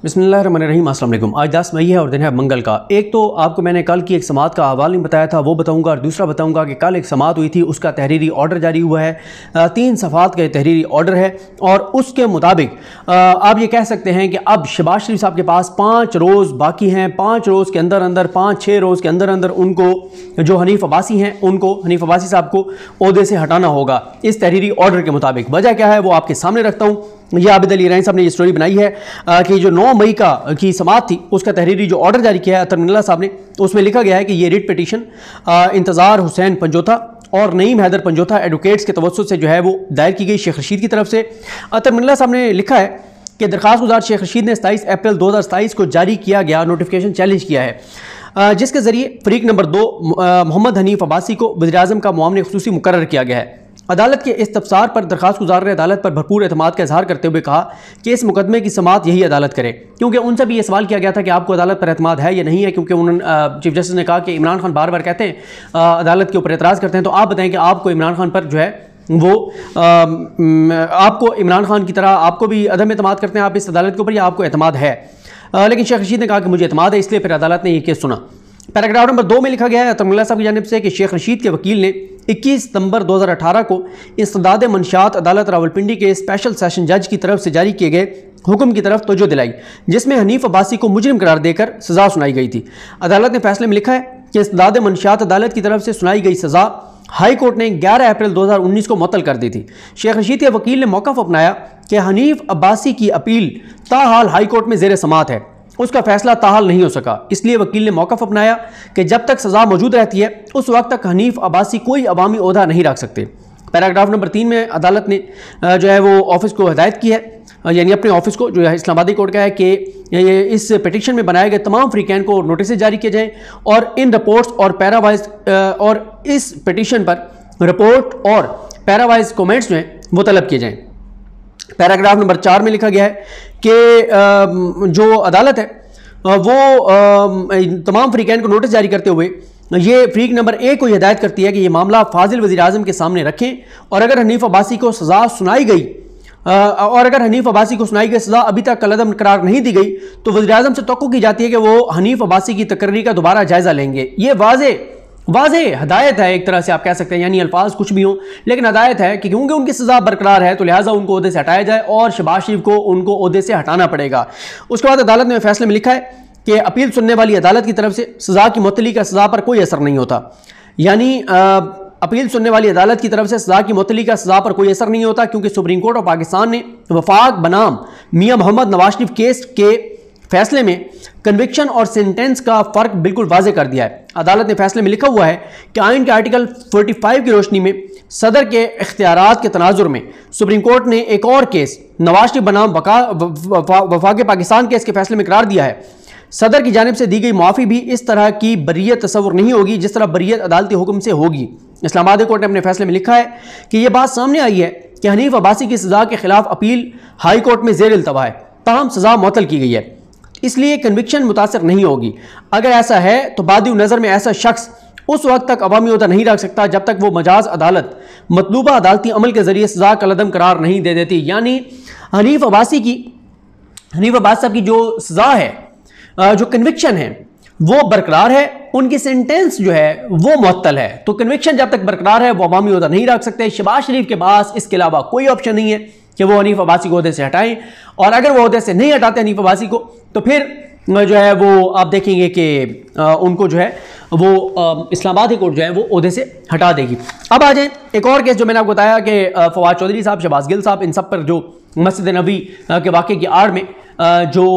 बिस्मिल्लाहिर्रहमानिर्रहीम, अस्सलाम वालेकुम। आज 10 मई है और दिन है मंगल का। एक तो आपको मैंने कल की एक समात का हवाला नहीं बताया था, वो बताऊंगा, और दूसरा बताऊंगा कि कल एक समात हुई थी, उसका तहरीरी ऑर्डर जारी हुआ है। 3 सफ़ात का तहरीरी ऑर्डर है और उसके मुताबिक आप ये कह सकते हैं कि अब शहबाज शरीफ साहब के पास 5 रोज़ बाकी हैं। 5 रोज़ के अंदर अंदर 5-6 रोज़ के अंदर अंदर उनको जो हनीफ अब्बासी हैं, उनको हनीफ अब्बासी साहब को ओहदे से हटाना होगा इस तहरीरी ऑर्डर के मुताबिक। वजह क्या है वो आपके सामने रखता हूँ। ये आबिद अली ईरानी साहब ने ये स्टोरी बनाई है कि जो 9 मई की समात थी, उसका तहरीरी जो ऑर्डर जारी किया है अतर मिल्ला साहब ने, उसमें लिखा गया है कि ये रिट पिटीशन इंतज़ार हुसैन पंजोथा और नईम हैदर पंजोथा एडवोकेट्स के तवज्जुह से जो है वो दायर की गई शेख रशीद की तरफ से। अतर मिल्ला साहब ने लिखा है कि दरख्वास्त गुजार शेख रशीद ने 27 अप्रैल 2027 को जारी किया गया नोटिफिकेशन चैलेंज किया है, जिसके ज़रिए फ़रीक नंबर 2 मोहम्मद हनीफ अब्बासी को वज़ीर-ए-आज़म का मुआवन ख़ुसूसी मुकर्रर किया गया है। अदालत के इस तबसार पर दरख्वास्त गुजार ने अदालत पर भरपूर एतमाद का इजहार करते हुए कहा कि इस मुकदमे की समात यही अदालत करे, क्योंकि उनसे भी ये सवाल किया गया था कि आपको अदालत पर एतमाद है या नहीं है, क्योंकि उन्होंने चीफ जस्टिस ने कहा कि इमरान खान बार बार कहते हैं अदालत के ऊपर एतराज़ करते हैं, तो आप बताएं कि आपको इमरान खान पर जो है वो आपको इमरान खान की तरह आपको भी अदम एतमाद करते हैं आप इस अदालत के ऊपर, या आपको एतमाद है। लेकिन शेख रशीद ने कहा कि मुझे एतमाद है, इसलिए फिर अदालत ने ये केस सुना। पैराग्राफ नंबर 2 में लिखा गया है अतर मिल्ला साहब की जानिब से कि शेख रशीद के वकील ने 21 सितंबर 2018 को इस्तदाद मंशात अदालत रावलपिंडी के स्पेशल सेशन जज की तरफ से जारी किए गए हुक्म की तरफ तवज्जो दिलाई, जिसमें हनीफ अब्बासी को मुजरिम करार देकर सज़ा सुनाई गई थी। अदालत ने फैसले में लिखा है कि इस्तदाद मंशात अदालत की तरफ से सुनाई गई सज़ा हाई कोर्ट ने 11 अप्रैल 2019 को मुअत्तल कर दी थी। शेख रशीद के वकील ने मौक़िफ़ अपनाया कि हनीफ अब्बासी की अपील ताहाल हाई कोर्ट में ज़ेर समात है, उसका फैसला ताहाल नहीं हो सका, इसलिए वकील ने मौक़िफ़ अपनाया कि जब तक सज़ा मौजूद रहती है उस वक्त तक हनीफ अब्बासी कोई अवामी ओहदा नहीं रख सकते। पैराग्राफ नंबर 3 में अदालत ने जो है वो ऑफिस को हिदायत की है, यानी अपने ऑफिस को जो है इस्लामाबादी कोर्ट का है कि इस पिटिशन में बनाए गए तमाम फ्रीकैन को नोटिस जारी किए जाएँ और इन रिपोर्ट्स और पैरावाइज और इस पिटिशन पर रिपोर्ट और पैरावाइज कमेंट्स जो हैं वो तलब किए जाएँ। पैराग्राफ नंबर 4 में लिखा गया है कि जो अदालत है वो तमाम फ्रीकैन को नोटिस जारी करते हुए ये फ्रीक नंबर 1 को हिदायत करती है कि ये मामला फाजिल वज़ीर-ए-आज़म के सामने रखें, और अगर हनीफ अब्बासी को सज़ा सुनाई गई सज़ा अभी तक कलअदम करार नहीं दी गई तो वज़ीर-ए-आज़म से तवक्कुह की जाती है कि वो हनीफ अब्बासी की तकर्री का दोबारा जायज़ा लेंगे। ये वाज़े हदायत है, एक तरह से आप कह सकते हैं, यानी अल्फाज कुछ भी हों लेकिन हदायत है कि क्योंकि उनकी सज़ा बरकरार है तो लिहाजा उनको ओहदे से हटाया जाए और शहबाज शरीफ को उनको ओहदे से हटाना पड़ेगा। उसके बाद अदालत ने फैसले में लिखा है कि अपील सुनने वाली अदालत की तरफ से सज़ा की मुअत्तली का सज़ा पर कोई असर नहीं होता, यानी अपील सुनने वाली अदालत की तरफ से सज़ा की मुअत्तली का सज़ा पर कोई असर नहीं होता, क्योंकि सुप्रीम कोर्ट ऑफ पाकिस्तान ने वफाक बनाम मियां मोहम्मद नवाज शरीफ केस के फैसले में कन्विक्शन और सेंटेंस का फ़र्क बिल्कुल वाज़े कर दिया है। अदालत ने फैसले में लिखा हुआ है कि आइन के आर्टिकल 45 की रोशनी में सदर के इख्तियारात के तनाजुर में सुप्रीम कोर्ट ने एक और केस नवाज शरीफ बनाम वफाक पाकिस्तान केस के फैसले में करार दिया है। सदर की जानिब से दी गई माफ़ी भी इस तरह की बरियत तस्वुर नहीं होगी जिस तरह बरियत अदालती हुक्म से होगी। इस्लामाबादी कोर्ट ने अपने फैसले में लिखा है कि यह बात सामने आई है कि हनीफ अब्बासी की सज़ा के खिलाफ अपील हाई कोर्ट में ज़ेर इल्तवा है, ताहम सज़ा मुअत्तल की गई है, इसलिए कन्विक्शन मुतासर नहीं होगी। अगर ऐसा है तो बादी नज़र में ऐसा शख्स उस वक्त तक अवामी ओहदा नहीं रख सकता जब तक वो मजाज अदालत मतलूबा अदालती अमल के ज़रिए सज़ा कलअदम करार नहीं दे देती। यानी हनीफ अब्बासी साहब की जो सज़ा है, जो कन्विक्शन है वो बरकरार है, उनकी सेंटेंस जो है वो मुअत्तल है, तो कन्विक्शन जब तक बरकरार है वो अवामी ओहदा नहीं रख सकते। शहबाज शरीफ के पास इसके अलावा कोई ऑप्शन नहीं है कि वो हनीफ अब्बासी को ओहदे से हटाएं, और अगर वो ओहदे से नहीं हटाते हनीफ अब्बासी को तो फिर जो है वो आप देखेंगे कि उनको जो है वो इस्लामाबादी कोर्ट जो है वो ओहदे से हटा देगी। अब आ जाएं एक और केस जो मैंने आपको बताया कि फवाद चौधरी साहब, शहबाज गिल साहब, इन सब पर जो मस्जिद नबी के वाक़े की आड़ में जो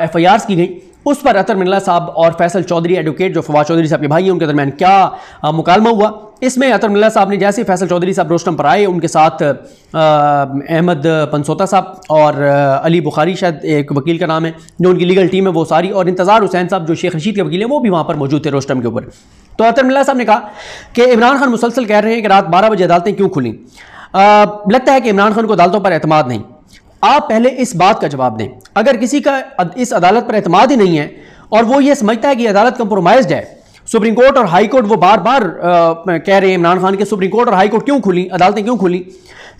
FIRs की गई उस पर अतर मिल्ला साहब और फैसल चौधरी एडवोकेट जो फवाद चौधरी साहब के भाई हैं उनके दरमियान क्या मुकालमा हुआ। इसमें अतर मिल्ला साहब ने जैसे फैसल चौधरी साहब रोस्टम पर आए, उनके साथ अहमद पंसोता साहब और अली बुखारी, शायद एक वकील का नाम है जो उनकी लीगल टीम है वो सारी, और इंतज़ार हुसैन साहब जो शेख रशीद के वकील हैं वो भी वहाँ पर मौजूद थे रोस्टम के ऊपर। तो अतर मिल्ला साहब ने कहा कि इमरान खान मुसलसल कह रहे हैं कि रात 12 बजे अदालतें क्यों खुली। लगता है कि इमरान खान को अदालतों पर एतमाद नहीं। आप पहले इस बात का जवाब दें, अगर किसी का इस अदालत पर एतमाद ही नहीं है और वो ये समझता है कि अदालत कंप्रोमाइज्ड है, सुप्रीम कोर्ट और हाई कोर्ट वो बार बार कह रहे हैं इमरान खान के सुप्रीम कोर्ट और हाई कोर्ट क्यों खुली, अदालतें क्यों खुली,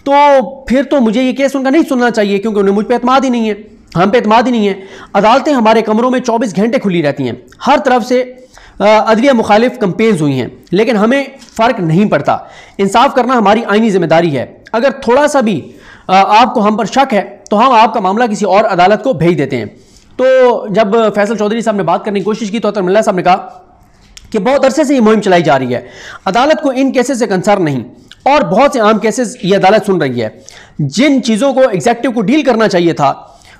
तो फिर तो मुझे ये केस उनका नहीं सुनना चाहिए क्योंकि उन्हें मुझ पर एतमाद ही नहीं है। ہم پہ اعتماد ہی نہیں ہے. عدالتیں ہمارے کمروں میں 24 گھنٹے کھلی رہتی ہیں, ہر طرف سے عدلیہ مخالف کمپینز ہوئی ہیں, لیکن ہمیں فرق نہیں پڑتا. انصاف کرنا ہماری آئینی ذمہ داری ہے. اگر تھوڑا سا بھی آپ کو ہم پر شک ہے تو ہم آپ کا معاملہ کسی اور عدالت کو بھیج دیتے ہیں. تو جب فیصل چودھری صاحب نے بات کرنے کی کوشش کی تو عطر ملا صاحب نے کہا کہ بہت عرصے سے یہ مہم چلائی جا رہی ہے, عدالت کو ان کیسز سے کنسرن نہیں, اور بہت سے عام کیسز یہ عدالت سن رہی ہے. جن چیزوں کو ایگزیکٹو کو ڈیل کرنا چاہیے تھا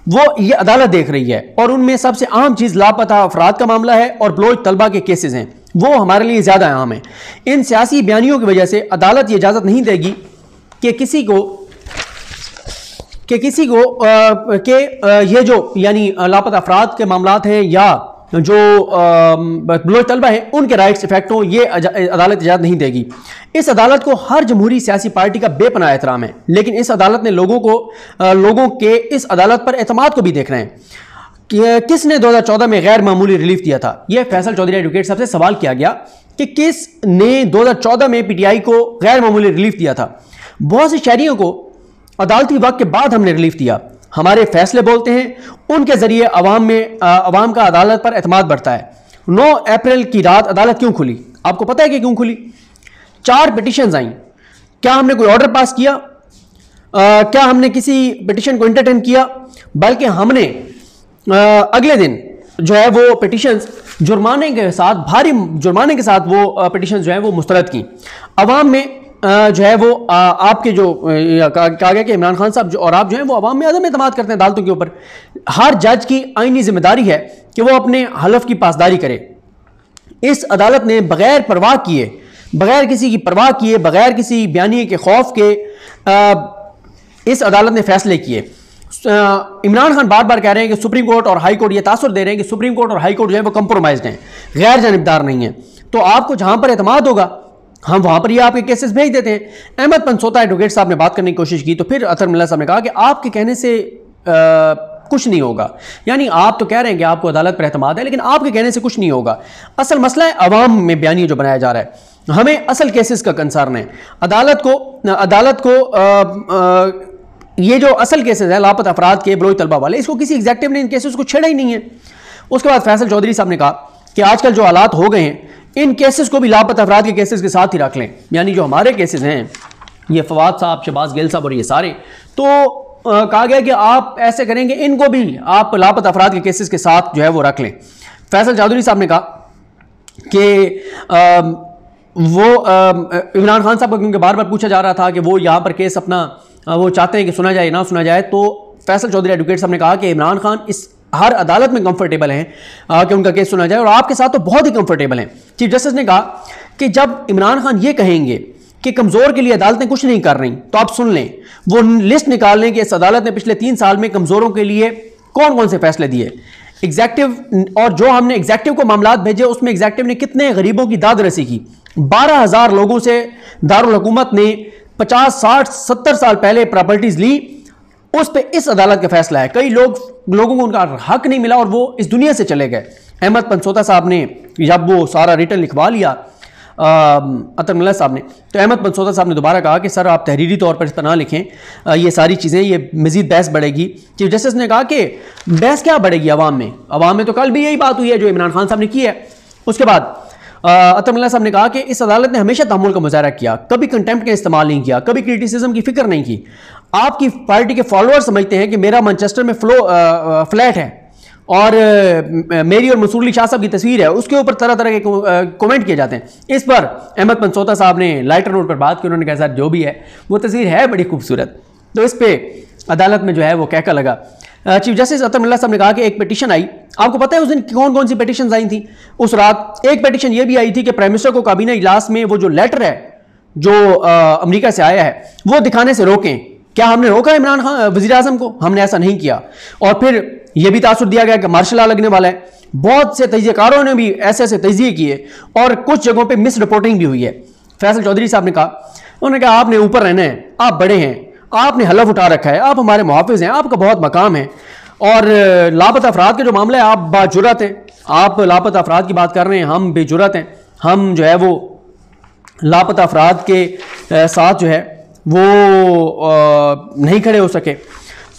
وہ یہ عدالت دیکھ رہی ہے, اور ان میں سب سے عام چیز لاپتہ افراد کا معاملہ ہے اور بلوچ طلبہ کے کیسز ہیں, وہ ہمارے لیے زیادہ اہم ہیں. ان سیاسی بیانیوں کی وجہ سے عدالت یہ اجازت نہیں دے گی کہ کسی کو یہ جو یعنی لاپتہ افراد کے معاملات ہیں یا جو بلوچ طلبہ ہیں ان کے رائٹس افیکٹ ہوں, یہ عدالت اجازت نہیں دے گی. اس عدالت کو ہر جمہوری سیاسی پارٹی کا بے پناہ احترام ہے, لیکن اس عدالت نے لوگوں کے اس عدالت پر اعتماد کو بھی دیکھنا ہے. کہ کس نے 2014 میں غیر معمولی ریلیف دیا تھا؟ یہ فیصل چودھری ایڈوکیٹ صاحب سے سوال کیا گیا کہ کس نے 2014 میں پی ٹی آئی کو غیر معمولی ریلیف دیا تھا. بہت سے شہریوں کو عدالتی وقت کے بعد ہم نے ریلیف دیا. ہمارے فیصلے بولتے ہیں, ان کے ذریعے عوام کا عدالت پر اعتماد بڑھتا ہے. 9 اپریل کی رات عدالت کیوں کھلی؟ آپ کو پتہ ہے کہ کیوں کھلی؟ 4 پٹیشنز آئیں. کیا ہم نے کوئی آرڈر پاس کیا؟ کیا ہم نے کسی پٹیشن کو انٹرٹین کیا؟ بلکہ ہم نے اگلے دن جو ہے وہ پٹیشنز جرمانے کے ساتھ, بھاری جرمانے کے ساتھ وہ پٹیشنز جو ہیں وہ مسترد کی. عوام میں جو ہے وہ آپ کے جو کہا گیا کہ عمران خان صاحب اور آپ جو ہیں وہ عوام میں عدم اعتماد کرتے ہیں عدالتوں کے اوپر. ہر جج کی آئینی ذمہ داری ہے کہ وہ اپنے حلف کی پاسداری کرے. اس عدالت نے بغیر پرواہ کیے, بغیر کسی کی پرواہ کیے, بغیر کسی بیانیے کے خوف کے اس عدالت نے فیصلے کیے. عمران خان بار بار کہہ رہے ہیں کہ سپریم کورٹ اور ہائی کورٹ, یہ تاثر دے رہے ہیں کہ سپریم کورٹ اور ہائی کورٹ جو ہے وہ کمپرومائزڈ ہیں, غیر جانبدار نہیں ہیں. تو آپ کو جہاں پر اعتماد ہوگا ہم وہاں پر یہ آپ کے کیسز بھیج دیتے ہیں. احمد پنسوتا ایڈوکیٹ صاحب نے بات کرنے کی کوشش کی تو پھر اطہر ملا صاحب نے کہا کہ آپ کے کہنے سے کچھ نہیں ہوگا. یعنی آپ تو کہہ رہے ہیں کہ آپ کو عدالت پر اعتماد ہے, لیکن آپ کے کہنے سے کچھ نہیں ہوگا. اصل مسئلہ ہے عوام میں بیانیہ جو بنایا جا رہا ہے, ہمیں اصل کیسز کا کنسرن ہے. عدالت کو یہ جو اصل کیسز ہیں لاپتہ افراد کے, بلوچ طلبہ والے, اس کو کسی ایگزیکٹو نے ان کیسز کو چھیڑا ہی نہیں ہے. اس کے بعد فیصل چودھری صاحب نے کہا کہ آج کل جو حالات ہو گئے ہیں ان کیسز کو بھی لاپتہ افراد کے کیسز کے ساتھ ہی رکھ لیں. یعنی جو ہمارے کیسز ہیں, یہ فواد صاحب, شہباز گیل صاحب اور یہ سارے, تو کہا گیا کہ آپ ایسے کریں گے ان کو بھی آپ لاپتہ افراد کے کیسز کے ساتھ جو ہے وہ رکھ لیں. فیصل چودھری صاحب نے کہا کہ وہ عمران خان صاحب کو کیونکہ بار بار پوچھا جا رہا تھا کہ وہ یہاں پر کیس اپنا وہ چاہتے ہیں کہ سنا جائے نہ سنا جائے, تو فیصل چودھری ایڈوکیٹ صاحب نے کہا کہ عمران خان اس ہر عدالت میں کمفرٹیبل ہیں کہ ان کا کیس سنا جائے, اور آپ کے ساتھ تو بہت ہی کمفرٹیبل ہیں. چیف جسٹس نے کہا کہ جب عمران خان یہ کہیں گے کہ کمزور کے لیے عدالتیں کچھ نہیں کر رہی تو آپ سن لیں, وہ لسٹ نکال لیں کہ اس عدالت نے پچھلے 3 سال میں کمزوروں کے لیے کون کون سے فیصلے دیے. ایگزیکٹو اور جو ہم نے ایگزیکٹو کو معاملات بھیجے اس میں ایگزیکٹو نے کتنے غریبوں کی داد رسی کی. 12,000 لوگوں سے دارالحکومت نے 50 60 70 سال پہلے پراپرٹیز لی, اس پہ اس عدالت کا فیصلہ ہے. کئی لوگوں کو ان کا حق نہیں ملا اور وہ اس دنیا سے چلے گئے. احمد پنسوتا صاحب نے جب وہ سارا ریٹن لکھوا لیا اطہر ملا صاحب نے, تو احمد پنسوتا صاحب نے دوبارہ کہا کہ سر آپ تحریری طور پر اس پر نہ لکھیں, یہ ساری چیزیں یہ مزید بحث بڑھے گی. چیف جسٹس نے کہا کہ بحث کیا بڑھے گی عوام میں تو کل بھی یہی بات ہوئی ہے جو عمران خان صاحب نے کی ہے. اس کے بعد اطہر ملا صاحب نے کہا کہ اس عدالت نے ہمیشہ تحمل کا مظاہرہ کیا, کبھی کنٹمپٹ کا استعمال نہیں کیا, کبھی کرٹیسزم کی فکر نہیں کی. آپ کی پارٹی کے فالوور سمجھتے ہیں کہ میرا مانچسٹر میں فلیٹ ہے اور میری اور منصور علی شاہ صاحب کی تصویر ہے, اس کے اوپر طرح طرح کے کومنٹ کیے جاتے ہیں. اس پر احمد پنسوتا صاحب نے لائٹر نوٹ پر بات کی, انہوں نے کہا سر جو بھی ہے وہ تصویر ہے بڑی خوبصورت. تو اس پہ عدالت میں جو ہے وہ کہکا لگا. چیف جسٹس اطہر ملا صاحب نے کہا کہ ایک پٹیشن آئی, آپ کو پتہ ہے اس دن کون کون سی پٹیشنز آئی تھیں اس رات؟ ایک پٹیشن یہ بھی آئی تھی کہ پرائم منسٹر کو کابینہ اجلاس میں وہ جو لیٹر ہے جو امریکہ سے آیا ہے وہ دکھانے سے روکیں. کیا ہم نے روکا عمران خان وزیر اعظم کو؟ ہم نے ایسا نہیں کیا. اور پھر یہ بھی تاثر دیا گیا کہ مارشل لا لگنے والا ہے. بہت سے تجزیہ کاروں نے بھی ایسے تجزیے کیے اور کچھ جگہوں پہ مس رپورٹنگ بھی ہوئی ہے. فیصل چودھری صاحب نے کہا, انہوں نے کہا آپ نے اوپر رہنا ہے, آپ بڑے ہیں, آپ نے حلف اٹھا رکھا ہے, آپ ہمارے محافظ ہیں, آپ کا بہت مقام ہے, اور لاپتہ افراد کے جو معاملہ ہے آپ باجرات ہیں, آپ لاپتہ افراد کی بات کر رہے ہیں, ہم بے جرات ہیں, ہم جو ہے وہ لاپتہ افراد کے ساتھ جو ہے وہ نہیں کھڑے ہو سکے.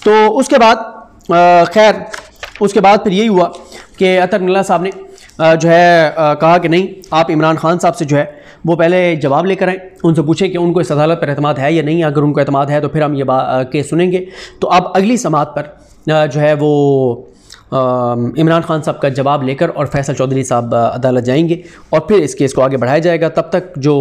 تو اس کے بعد خیر اس کے بعد پھر یہی ہوا کہ اطہر نگلا صاحب نے جو ہے کہا کہ نہیں، آپ عمران خان صاحب سے جو ہے وہ پہلے جواب لے کر آئیں، ان سے پوچھیں کہ ان کو اس عدالت پر اعتماد ہے یا نہیں، اگر ان کو اعتماد ہے تو پھر ہم یہ کیس سنیں گے۔ تو اب اگلی سماعت پر جو ہے وہ عمران خان صاحب کا جواب لے کر اور فیصل چودھری صاحب عدالت جائیں گے اور پھر اس کیس کو آگے بڑھایا جائے گا۔ تب تک جو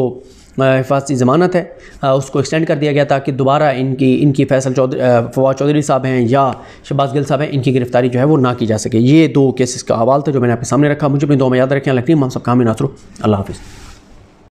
حفاظتی ضمانت ہے اس کو ایکسٹینڈ کر دیا گیا تاکہ دوبارہ ان کی فواد چودھری صاحب ہیں یا شہباز گل صاحب ہیں، ان کی گرفتاری جو ہے وہ نہ کی جا سکے۔ یہ 2 کیسز کا حوالہ تھا جو میں نے آپ کے سامنے رکھا۔ مجھے اپنی دعا میں یاد رکھیں۔ اللہ کریم ہم سب کا حامی ناصر۔ اللہ حافظ۔